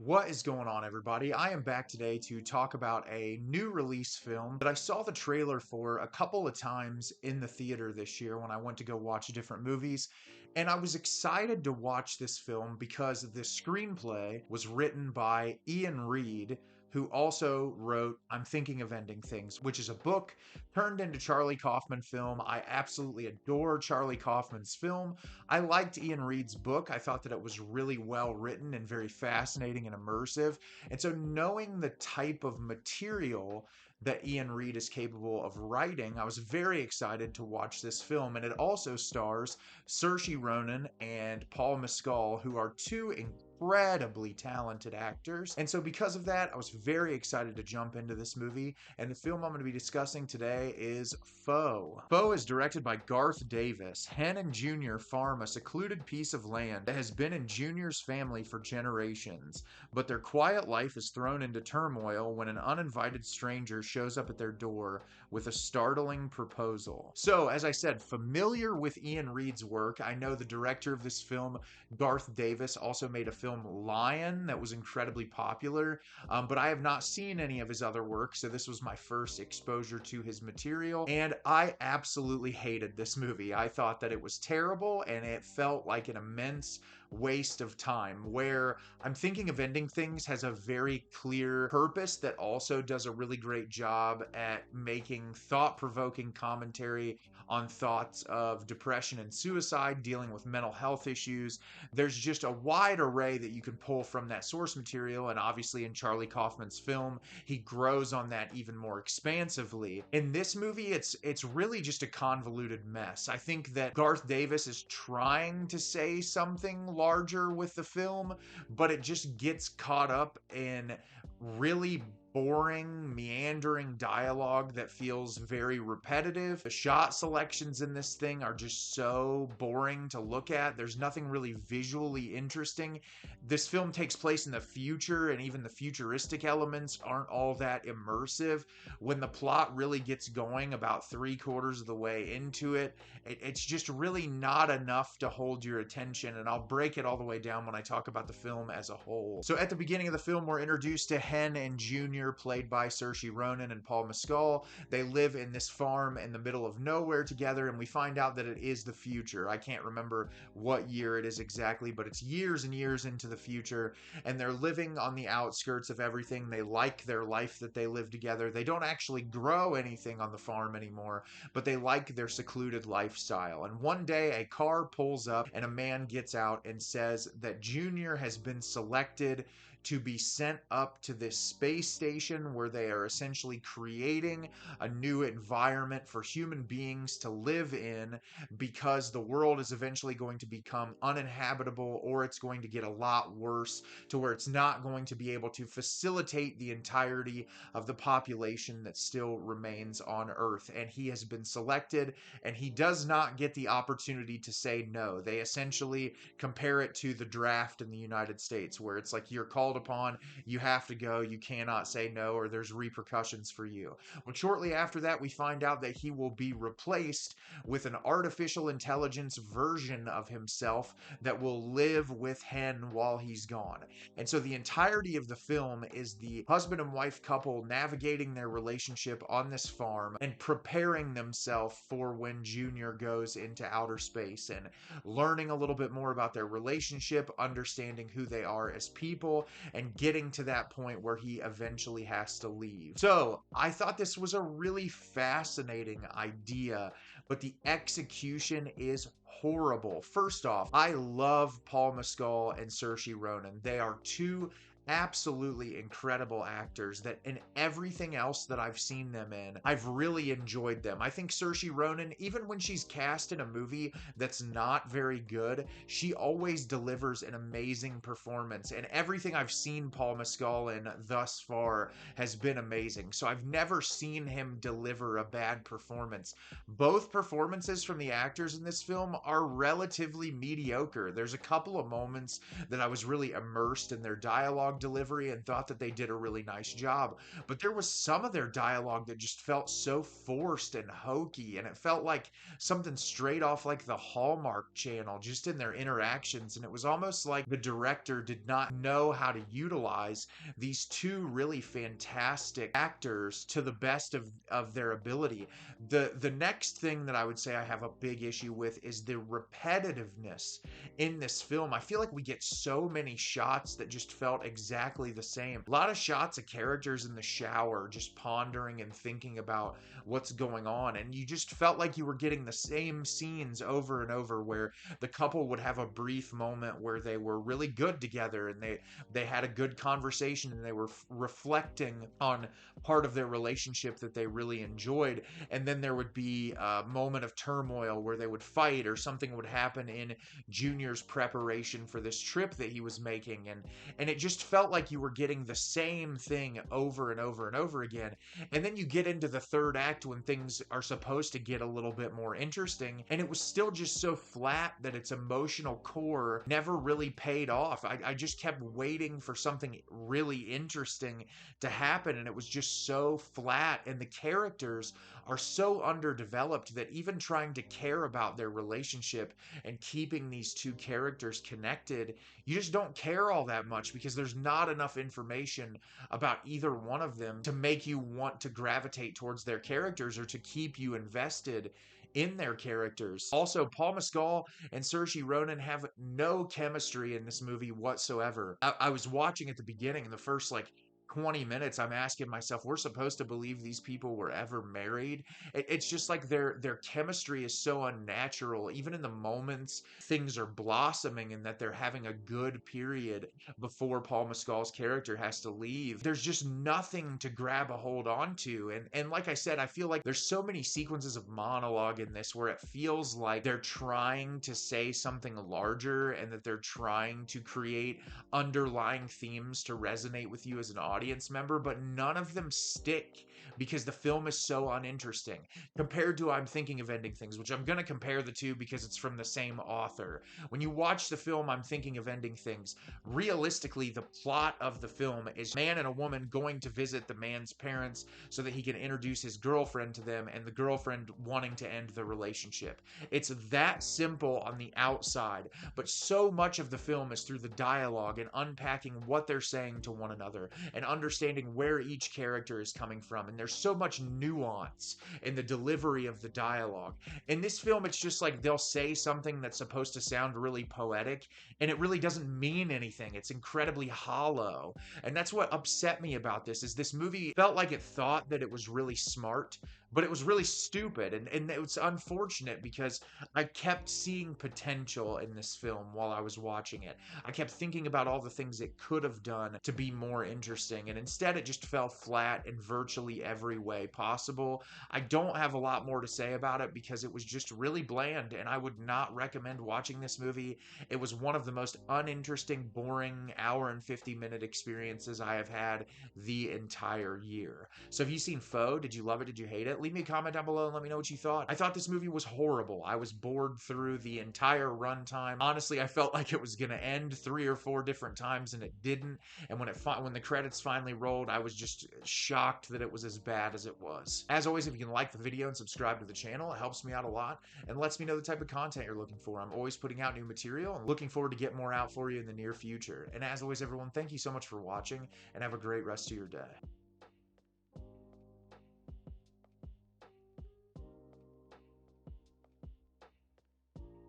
What is going on, everybody? I am back today to talk about a new release film that I saw the trailer for a couple of times in the theater this year when I went to go watch different movies. And I was excited to watch this film because the screenplay was written by Iain Reid, who also wrote I'm Thinking of Ending Things, which is a book turned into Charlie Kaufman film. I absolutely adore Charlie Kaufman's film. I liked Iain Reid's book. I thought that it was really well written and very fascinating and immersive. And so, knowing the type of material that Iain Reid is capable of writing, I was very excited to watch this film. And it also stars Saoirse Ronan and Paul Mescal, who are two incredibly talented actors. And so because of that, I was very excited to jump into this movie. And the film I'm going to be discussing today is Foe. Foe is directed by Garth Davis. Hen and Junior farm a secluded piece of land that has been in Junior's family for generations, but their quiet life is thrown into turmoil when an uninvited stranger shows up at their door with a startling proposal. So, as I said, familiar with Iain Reid's work. I know the director of this film, Garth Davis, also made a film Lion that was incredibly popular, but I have not seen any of his other work, so this was my first exposure to his material, and I absolutely hated this movie. I thought that it was terrible, and it felt like an immense waste of time, where I'm Thinking of Ending Things has a very clear purpose that also does a really great job at making thought-provoking commentary on thoughts of depression and suicide, dealing with mental health issues. There's just a wide array that you can pull from that source material, and obviously in Charlie Kaufman's film, he grows on that even more expansively. In this movie, it's really just a convoluted mess. I think that Garth Davis is trying to say something larger with the film, but it just gets caught up in really boring, meandering dialogue that feels very repetitive. The shot selections in this thing are just so boring to look at. There's nothing really visually interesting. This film takes place in the future, and even the futuristic elements aren't all that immersive. When the plot really gets going about 3/4 of the way into it, it's just really not enough to hold your attention, and I'll break it all the way down when I talk about the film as a whole. So at the beginning of the film, we're introduced to Hen and Junior, played by Saoirse Ronan and Paul Mescal. They live in this farm in the middle of nowhere together, and we find out that it is the future. I can't remember what year it is exactly, but it's years and years into the future, and they're living on the outskirts of everything. They like their life that they live together. They don't actually grow anything on the farm anymore, but they like their secluded lifestyle. And one day a car pulls up and a man gets out and says that Junior has been selected to be sent up to this space station where they are essentially creating a new environment for human beings to live in, because the world is eventually going to become uninhabitable, or it's going to get a lot worse to where it's not going to be able to facilitate the entirety of the population that still remains on Earth. And he has been selected, and he does not get the opportunity to say no. They essentially compare it to the draft in the United States, where it's like you're called upon, you have to go, you cannot say no, or there's repercussions for you. But shortly after that, we find out that he will be replaced with an artificial intelligence version of himself that will live with Hen while he's gone. And so the entirety of the film is the husband and wife couple navigating their relationship on this farm and preparing themselves for when Junior goes into outer space, and learning a little bit more about their relationship, understanding who they are as people, and getting to that point where he eventually has to leave. So I thought this was a really fascinating idea, but the execution is horrible. First off, I love Paul Mescal and Saoirse Ronan. They are two absolutely incredible actors that in everything else that I've seen them in, I've really enjoyed them. I think Saoirse Ronan, even when she's cast in a movie that's not very good, she always delivers an amazing performance, and everything I've seen Paul Mescal in thus far has been amazing. So I've never seen him deliver a bad performance. Both performances from the actors in this film are relatively mediocre. There's a couple of moments that I was really immersed in their dialogue dialogue delivery and thought that they did a really nice job. But there was some of their dialogue that just felt so forced and hokey, and it felt like something straight off like the Hallmark Channel, just in their interactions. And it was almost like the director did not know how to utilize these two really fantastic actors to the best of their ability. The next thing that I would say I have a big issue with is the repetitiveness in this film. I feel like we get so many shots that just felt exactly the same. A lot of shots of characters in the shower just pondering and thinking about what's going on, and you just felt like you were getting the same scenes over and over, where the couple would have a brief moment where they were really good together and they had a good conversation and they were reflecting on part of their relationship that they really enjoyed, and then there would be a moment of turmoil where they would fight or something would happen in Junior's preparation for this trip that he was making, and it just felt like you were getting the same thing over and over and over again. And then you get into the third act when things are supposed to get a little bit more interesting, and it was still just so flat that its emotional core never really paid off. I just kept waiting for something really interesting to happen, and it was just so flat, and the characters are so underdeveloped that even trying to care about their relationship and keeping these two characters connected, you just don't care all that much, because there's not enough information about either one of them to make you want to gravitate towards their characters or to keep you invested in their characters. Also, Paul Mescal and Saoirse Ronan have no chemistry in this movie whatsoever. I was watching at the beginning, in the first 20 minutes, I'm asking myself, we're supposed to believe these people were ever married? It's just like their chemistry is so unnatural. Even in the moments things are blossoming and that they're having a good period before Paul Mescal's character has to leave, there's just nothing to grab a hold onto. And like I said, I feel like there's so many sequences of monologue in this where it feels like they're trying to say something larger and that they're trying to create underlying themes to resonate with you as an audience member, but none of them stick because the film is so uninteresting. Compared to I'm Thinking of Ending Things, which I'm going to compare the two because it's from the same author. When you watch the film I'm Thinking of Ending Things, realistically, the plot of the film is a man and a woman going to visit the man's parents so that he can introduce his girlfriend to them, and the girlfriend wanting to end the relationship. It's that simple on the outside, but so much of the film is through the dialogue and unpacking what they're saying to one another and understanding where each character is coming from. And there's so much nuance in the delivery of the dialogue. In this film, it's just like they'll say something that's supposed to sound really poetic, and it really doesn't mean anything. It's incredibly hollow. And that's what upset me about this, is this movie felt like it thought that it was really smart, but it was really stupid. And it's unfortunate because I kept seeing potential in this film while I was watching it. I kept thinking about all the things it could have done to be more interesting, and instead it just fell flat in virtually every way possible. I don't have a lot more to say about it because it was just really bland, and I would not recommend watching this movie. It was one of the most uninteresting, boring hour and 50-minute experiences I have had the entire year. So have you seen Foe? Did you love it? Did you hate it? Leave me a comment down below and let me know what you thought. I thought this movie was horrible. I was bored through the entire runtime. Honestly, I felt like it was going to end 3 or 4 different times, and it didn't. And when the credits finally rolled, I was just shocked that it was as bad as it was. As always, if you can like the video and subscribe to the channel, it helps me out a lot and lets me know the type of content you're looking for. I'm always putting out new material and looking forward to get more out for you in the near future. And as always, everyone, thank you so much for watching, and have a great rest of your day.